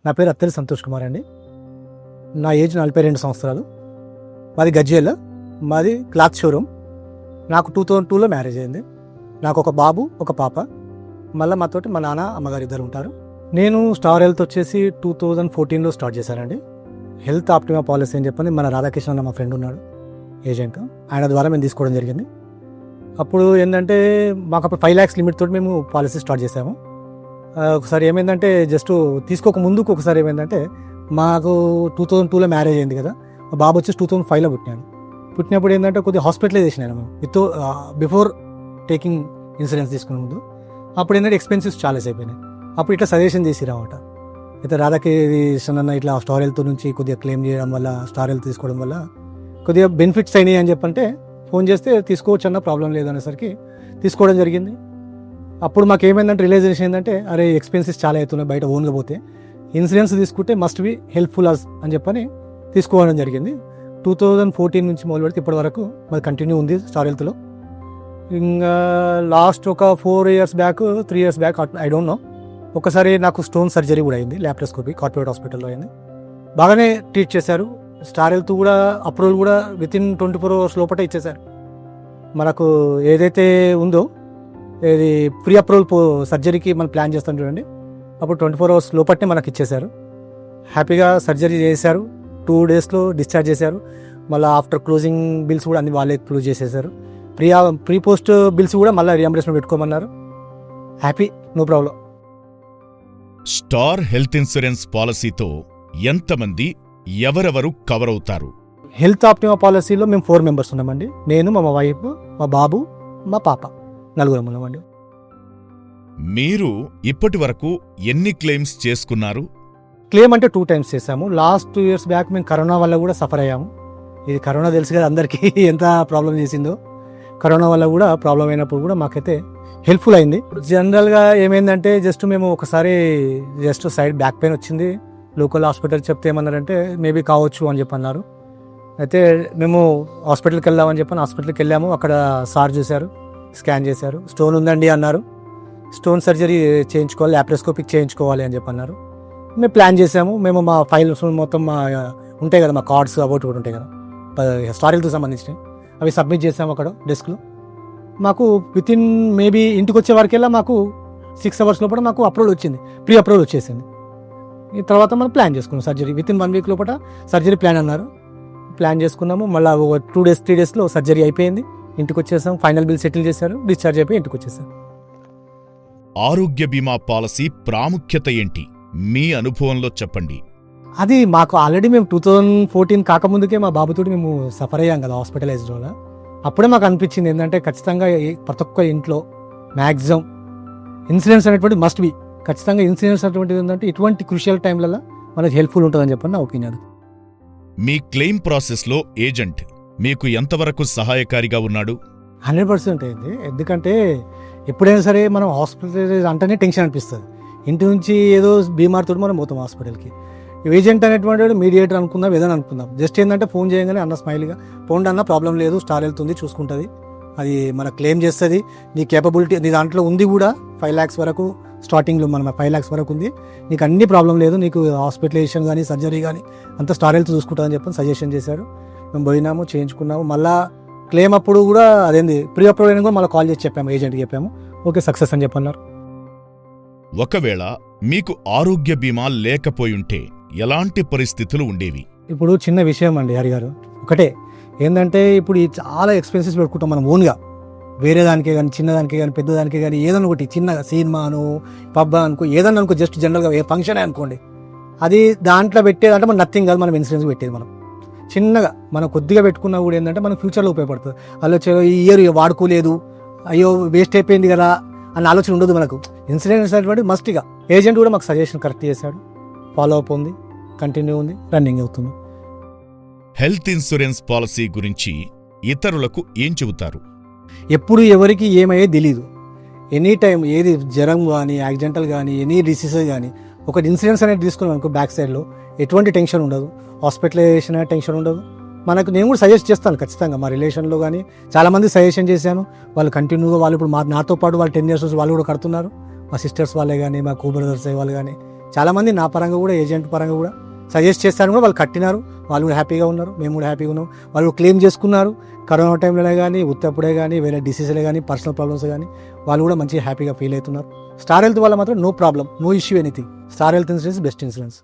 నా పేరు అత్తెలి సంతోష్ కుమార్ అండి. నా ఏజ్ 42 సంవత్సరాలు. మాది గజ్వేల్. మాది క్లాత్ షోరూమ్. నాకు 2002లో మ్యారేజ్ అయింది. నాకు ఒక బాబు, ఒక పాప. మళ్ళీ మాతోటి మా నాన్న, అమ్మగారు ఇద్దరు ఉంటారు. నేను స్టార్ హెల్త్ వచ్చేసి 2014లో స్టార్ట్ చేశానండి. హెల్త్ ఆప్టిమా పాలసీ అని చెప్పని మన రాధాకృష్ణ అన్న మా ఫ్రెండ్ ఉన్నాడు ఏజెంట్. ఆయన ద్వారా మేము తీసుకోవడం జరిగింది. అప్పుడు ఏంటంటే మాకు అప్పుడు 5 lakhs లిమిట్ తోటి మేము పాలసీ స్టార్ట్ చేసాము. ఒకసారి ఏమైందంటే జస్ట్ తీసుకోక ముందుకు ఒకసారి ఏమైందంటే మాకు 2002లో మ్యారేజ్ అయింది కదా. మా బాబు వచ్చేసి 2005లో పుట్టినాడు. పుట్టినప్పుడు ఏంటంటే కొద్దిగా హాస్పిటలైజేషన్ అయినా మేము బిఫోర్ టేకింగ్ ఇన్సూరెన్స్ తీసుకునే ముందు. అప్పుడు ఏంటంటే ఎక్స్పెన్సివ్స్ చాలా అయిపోయినాయి. అప్పుడు ఇట్లా సజెషన్ చేసిరామట, అయితే రాధాకృష్ణ అన్న ఇట్లా స్టార్ హెల్త్ నుంచి కొద్దిగా క్లెయిమ్ చేయడం వల్ల, స్టార్ హెల్త్ తీసుకోవడం వల్ల కొద్దిగా బెనిఫిట్స్ అయినాయి అని చెప్పంటే ఫోన్ చేస్తే తీసుకోవచ్చు అన్న ప్రాబ్లం లేదనేసరికి తీసుకోవడం జరిగింది. అప్పుడు మాకు ఏమైందంటే రియలైజేషన్ ఏంటంటే అరే ఎక్స్పెన్సెస్ చాలా అవుతున్నాయి బయట ఓన్గా పోతే, ఇన్సూరెన్స్ తీసుకుంటే మస్ట్ బి హెల్ప్ఫుల్ అస్ అని చెప్పని తీసుకోవడం జరిగింది. 2014 నుంచి మొదలు పెడితే ఇప్పటి వరకు మాది కంటిన్యూ ఉంది స్టార్ హెల్త్లో. ఇంకా లాస్ట్ ఒక 4 years back, 3 years back I don't know, ఒకసారి నాకు స్టోన్ సర్జరీ కూడా అయింది. ల్యాప్రోస్కోపీ కార్పొరేట్ హాస్పిటల్లో అయింది. బాగానే ట్రీట్ చేశారు. స్టార్ హెల్త్ కూడా అప్రూవల్ కూడా వితిన్ 24 hours లోపల ఇచ్చేశారు. మనకు ఏదైతే ఉందో ఇది ప్రీ అప్రూవల్ సర్జరీకి మనం ప్లాన్ చేస్తాం చూడండి, అప్పుడు 24 hours లోపట్నే మనకి ఇచ్చేశారు. హ్యాపీగా సర్జరీ చేశారు. 2 daysలో డిశ్చార్జ్ చేశారు. మళ్ళీ ఆఫ్టర్ క్లోజింగ్ బిల్స్ కూడా అన్ని వాళ్ళే క్లోజ్ చేసేసారు. ప్రీ పోస్ట్ బిల్స్ కూడా మళ్ళీ రియంబర్స్మెంట్ పెట్టుకోమన్నారు. Happy, no problem. Star health insurance పాలసీతో ఎంతమంది, ఎవరెవరు కవర్ అవుతారు? హెల్త్ ఆప్టిమా పాలసీలో మేము 4 members ఉన్నామండి. నేను, మా వైఫ్, మా బాబు, మా పాప, 4 ఉన్నామండి. మీరు ఇప్పటి వరకు ఎన్ని క్లెయిమ్స్ చేసుకున్నారు? క్లెయిమ్ అంటే 2 times చేశాము. లాస్ట్ 2 years బ్యాక్ మేము కరోనా వల్ల కూడా సఫర్ అయ్యాము. ఇది కరోనా తెలుసు కదా అందరికీ ఎంత ప్రాబ్లం చేసిందో. కరోనా వల్ల కూడా ప్రాబ్లం అయినప్పుడు కూడా మాకైతే హెల్ప్ఫుల్ అయింది. జనరల్గా ఏమైందంటే జస్ట్ మేము ఒకసారి జస్ట్ సైడ్ బ్యాక్ పెయిన్ వచ్చింది. లోకల్ హాస్పిటల్ చెప్తే ఏమన్నారంటే మేబీ కావచ్చు అని చెప్పి అన్నారు. అయితే మేము హాస్పిటల్కి వెళ్దామని చెప్పని హాస్పిటల్కి వెళ్ళాము. అక్కడ సార్ చూశారు, స్కాన్ చేశారు, స్టోన్ ఉందండి అన్నారు. స్టోన్ సర్జరీ చేయించుకోవాలి, ల్యాప్రోస్కోపిక్ చేయించుకోవాలి అని చెప్పి అన్నారు. మేము ప్లాన్ చేసాము. మేము మా ఫైల్స్ మొత్తం మా ఉంటాయి కదా, మా కార్డ్స్ అబౌట్ కూడా ఉంటాయి కదా స్టార్ హెల్త్కి సంబంధించినవి, అవి సబ్మిట్ చేసాము అక్కడ డెస్క్లో. మాకు వితిన్ మేబీ ఇంటికి వచ్చే వరకెల్లా మాకు 6 hours లోపల మాకు అప్రూవల్ వచ్చింది, ప్రీ అప్రూవల్ వచ్చేసింది. ఈ తర్వాత మనం ప్లాన్ చేసుకున్నాం సర్జరీ. వితిన్ 1 week లోపల సర్జరీ ప్లాన్ అన్నారు. ప్లాన్ చేసుకున్నాము. మళ్ళీ 2 days 3 daysలో సర్జరీ అయిపోయింది. ఇంటికి వచ్చేసాం. ఫైనల్ బిల్ సెటిల్ చేశారు. డిశ్చార్జ్ అయిపోయి ఇంటికి వచ్చేసాం. ఆరోగ్య బీమా పాలసీ ప్రాముఖ్యత ఏంటి? మీ అనుభవంలో చెప్పండి. అది మాకు ఆల్రెడీ మేము 2014 కాకముందుకే మా బాబుతోటి మేము సఫర్ అయ్యాం కదా హాస్పిటలైజ్డ్ వల్ల. అప్పుడే మాకు అనిపించింది ఏంటంటే ఖచ్చితంగా ప్రతి ఒక్క ఇంట్లో మ్యాక్సిమం ఇన్సూరెన్స్ అనేటువంటి మస్ట్ బి. ఖచ్చితంగా ఇన్సూరెన్స్ అనేటువంటిది ఏంటంటే ఇటువంటి క్రూషియల్ టైంలలో మనకు హెల్ప్ఫుల్ ఉంటుందని చెప్పని నా ఒపీనియన్. మీ క్లెయిమ్ ప్రాసెస్లో ఏజెంట్ మీకు ఎంతవరకు సహాయకారిగా ఉన్నాడు? 100% అయింది. ఎందుకంటే ఎప్పుడైనా సరే మనం హాస్పిటల్ అంటేనే టెన్షన్ అనిపిస్తుంది. ఇంటి నుంచి ఏదో బీమార్తో మనం పోతాం హాస్పిటల్కి. ఏజెంట్ అనేటువంటి మీడియేటర్ అనుకుందాం, ఏదైనా అనుకుందాం. జస్ట్ ఏంటంటే ఫోన్ చేయగానే అన్న స్మైల్గా పోండి అన్న, ప్రాబ్లం లేదు, స్టార్ హెల్త్ ఉంది, చూసుకుంటుంది, అది మన క్లెయిమ్ చేస్తుంది, నీ కేపబిలిటీ నీ దాంట్లో ఉంది కూడా. 5 lakhs వరకు స్టార్టింగ్లో మన 5 lakhs వరకు ఉంది, నీకు అన్ని ప్రాబ్లం లేదు, నీకు హాస్పిటలైజేషన్ కానీ సర్జరీ కానీ అంతా స్టార్ హెల్త్ చూసుకుంటుందని చెప్పని సజెషన్ చేశారు. మేము పోయినాము, చేయించుకున్నాము. మళ్ళీ క్లెయిమ్ అప్పుడు కూడా అదేంది ప్రీ అప్రూవల్ అయినా కూడా మళ్ళీ కాల్ చేసి చెప్పాము, ఏజెంట్కి చెప్పాము, ఓకే సక్సెస్ అని చెప్పన్నారు. ఒకవేళ మీకు ఆరోగ్య బీమా లేకపోయుంటే ఎలాంటి పరిస్థితులు ఉండేవి? ఇప్పుడు చిన్న విషయం అండి హరిగారు, ఒకటే ఏంటంటే ఇప్పుడు ఈ చాలా ఎక్స్పెన్సెస్ పెట్టుకుంటాం మనం ఓన్గా, వేరే దానికే కానీ, చిన్నదానికే కానీ, పెద్దదానికే కానీ, ఏదైనా ఒకటి చిన్నగా సినిమాను పబ్ అనుకో, ఏదన్నా అనుకో, జస్ట్ జనరల్గా ఏ ఫంక్షన్ అనుకోండి, అది దాంట్లో పెట్టేదంటే మనం నథింగ్ కాదు, మనం ఇన్సూరెన్స్ పెట్టేది మనం చిన్నగా మనం కొద్దిగా పెట్టుకున్నా కూడా ఏంటంటే మనం ఫ్యూచర్లో ఉపయోగపడుతుంది. అలా ఈ ఇయర్ వాడుకోలేదు, అయ్యో వేస్ట్ అయిపోయింది కదా అన్న ఆలోచన ఉండదు మనకు. ఇన్సూరెన్స్ అనేటువంటి మస్ట్గా ఏజెంట్ కూడా మాకు సజెషన్ కరెక్ట్ చేశాడు. ఫాలో అప్ ఉంది, కంటిన్యూ ఉంది, రన్నింగ్ అవుతుంది. హెల్త్ ఇన్సూరెన్స్ పాలసీ గురించి ఇతరులకు ఏం చెబుతారు? ఎప్పుడు ఎవరికి ఏమయ్యేది తెలీదు. ఎనీ టైం ఏది జ్వరం కానీ, యాక్సిడెంటల్ కానీ, ఎనీ డిసీజెస్ కానీ ఒకటి ఇన్సూరెన్స్ అనేది తీసుకున్నాం అనుకో, బ్యాక్ సైడ్లో ఎటువంటి టెన్షన్ ఉండదు, హాస్పిటలైజేషన్ అనే టెన్షన్ ఉండదు మనకు. నేను కూడా సజెస్ట్ చేస్తాను ఖచ్చితంగా, మా రిలేషన్లో కానీ చాలామంది సజెషన్ చేశాను. వాళ్ళు కంటిన్యూగా వాళ్ళు ఇప్పుడు నాతో పాటు వాళ్ళు 10 years వాళ్ళు కూడా కడుతున్నారు. మా సిస్టర్స్ వాళ్ళే కానీ, మా కో బ్రదర్స్ వాళ్ళు కానీ చాలామంది నా పరంగా కూడా ఏజెంట్ పరంగా కూడా సజెస్ట్ చేస్తాను కూడా, వాళ్ళు కట్టినారు, వాళ్ళు కూడా హ్యాపీగా ఉన్నారు, మేము కూడా హ్యాపీగా ఉన్నాం. వాళ్ళు క్లెయిమ్ చేసుకున్నారు, కరోనా టైంలోనే కానీ ఉత్తప్పుడే కానీ వేరే డిసీజులే కానీ పర్సనల్ ప్రాబ్లమ్స్ కానీ వాళ్ళు కూడా మంచిగా హ్యాపీగా ఫీల్ అవుతున్నారు. స్టార్ హెల్త్ వల్ల మాత్రం no problem, no issue anything. Star health insurance best insurance.